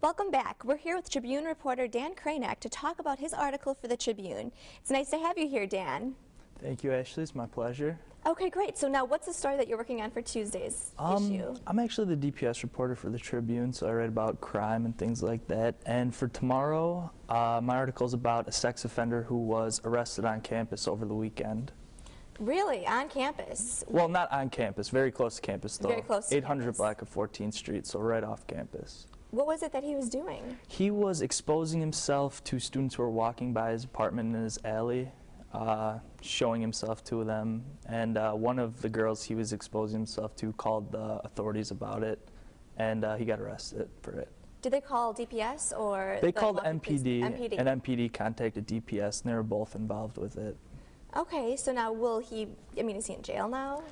Welcome back. We're here with Tribune reporter Dan Kraynak to talk about his article for the Tribune. It's nice to have you here, Dan. Thank you, Ashley. It's my pleasure. Okay, great. So now what's the story that you're working on for Tuesday's issue? I'm actually the DPS reporter for the Tribune, so I write about crime and things like that. And for tomorrow, my article is about a sex offender who was arrested on campus over the weekend. Really? On campus? Well, not on campus. Very close to campus, though. Very close to 800 campus. block of 14th Street, so right off campus. What was it that he was doing? He was exposing himself to students who were walking by his apartment in his alley, showing himself to them. And one of the girls he was exposing himself to called the authorities about it, and he got arrested for it. Did they call DPS or? They called MPD. and MPD contacted DPS, and they were both involved with it. Okay, so now will he, is he in jail now?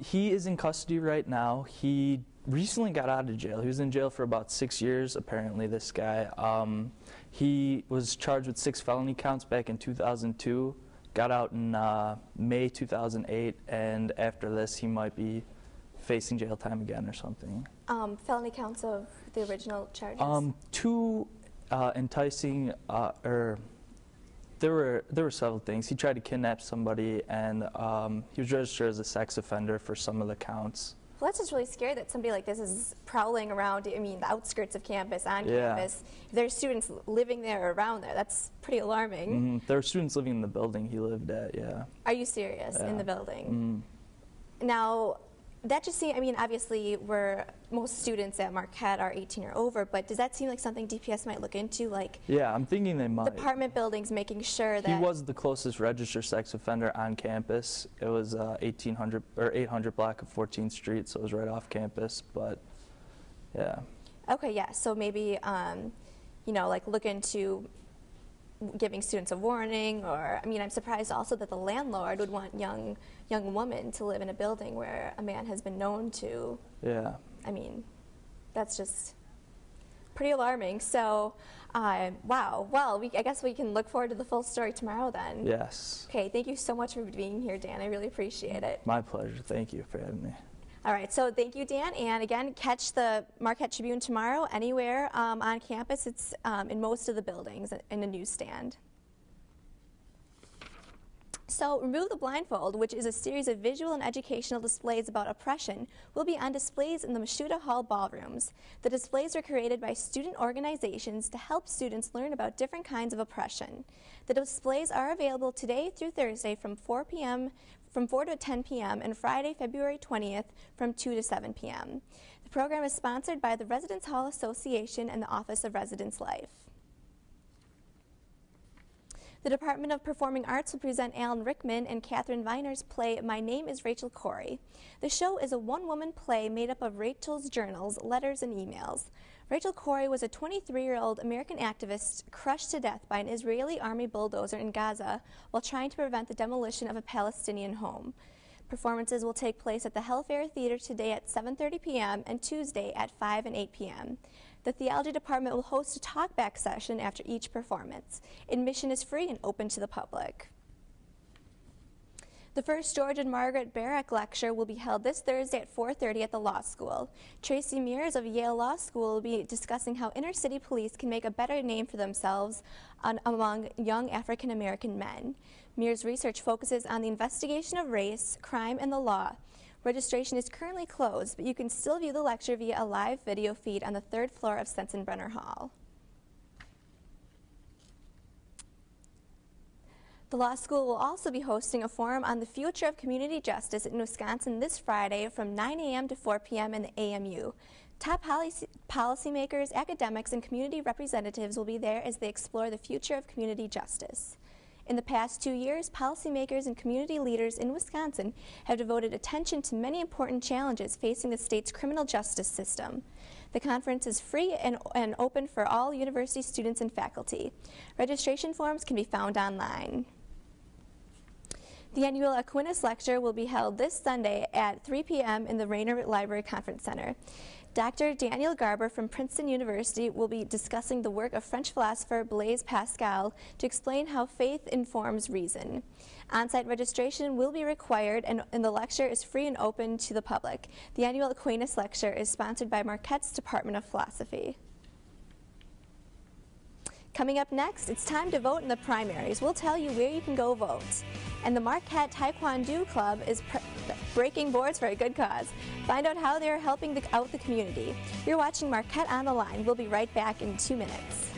He is in custody right now. He recently got out of jail. He was in jail for about 6 years, apparently, this guy. He was charged with 6 felony counts back in 2002, got out in May 2008, and after this he might be facing jail time again or something. Felony counts of the original charges? 2 enticing, There were several things. He tried to kidnap somebody, and he was registered as a sex offender for some of the counts. Well, that's just really scary that somebody like this is prowling around, the outskirts of campus, on campus. If there's students living there or around there, that's pretty alarming. Mm-hmm. There were students living in the building he lived at, yeah. Are you serious? Yeah. In the building? Mm-hmm. Now, that just seems, obviously most students at Marquette are 18 or over, but does that seem like something DPS might look into? Like, yeah, I'm thinking they might. Apartment buildings, making sure that... He was the closest registered sex offender on campus. It was 800 block of 14th Street, so it was right off campus, but yeah. Okay, yeah, so maybe, look into giving students a warning, or I'm surprised also that the landlord would want young woman to live in a building where a man has been known to. Yeah. That's just pretty alarming. So, wow. Well, I guess we can look forward to the full story tomorrow then. Yes. Okay, thank you so much for being here, Dan. I really appreciate it. My pleasure. Thank you for having me. All right, so thank you, Dan. And again, catch the Marquette Tribune tomorrow anywhere on campus. It's in most of the buildings in the newsstand. So, Remove the Blindfold, which is a series of visual and educational displays about oppression, will be on displays in the Mashuda Hall ballrooms. The displays are created by student organizations to help students learn about different kinds of oppression. The displays are available today through Thursday from 4 to 10 p.m. and Friday, February 20th from 2 to 7 p.m. The program is sponsored by the Residence Hall Association and the Office of Residence Life. The Department of Performing Arts will present Alan Rickman and Catherine Viner's play My Name is Rachel Corey. The show is a one-woman play made up of Rachel's journals, letters, and emails. Rachel Corey was a 23-year-old American activist crushed to death by an Israeli army bulldozer in Gaza while trying to prevent the demolition of a Palestinian home. Performances will take place at the Hellfair Theater today at 7:30 p.m. and Tuesday at 5 and 8 p.m. The Theology Department will host a talkback session after each performance. Admission is free and open to the public. The first George and Margaret Barrack lecture will be held this Thursday at 4:30 at the Law School. Tracy Mears of Yale Law School will be discussing how inner-city police can make a better name for themselves among young African-American men. Mears' research focuses on the investigation of race, crime, and the law. Registration is currently closed, but you can still view the lecture via a live video feed on the 3rd floor of Sensenbrenner Hall. The law school will also be hosting a forum on the future of community justice in Wisconsin this Friday from 9 a.m. to 4 p.m. in the AMU. Top policymakers, academics, and community representatives will be there as they explore the future of community justice. In the past 2 years, policymakers and community leaders in Wisconsin have devoted attention to many important challenges facing the state's criminal justice system. The conference is free and open for all university students and faculty. Registration forms can be found online. The annual Aquinas Lecture will be held this Sunday at 3 p.m. in the Rayner Library Conference Center. Dr. Daniel Garber from Princeton University will be discussing the work of French philosopher Blaise Pascal to explain how faith informs reason. On-site registration will be required, and the lecture is free and open to the public. The annual Aquinas Lecture is sponsored by Marquette's Department of Philosophy. Coming up next, it's time to vote in the primaries. We'll tell you where you can go vote. And the Marquette Taekwondo Club is breaking boards for a good cause. Find out how they're helping out the community. You're watching Marquette on the Line. We'll be right back in 2 minutes.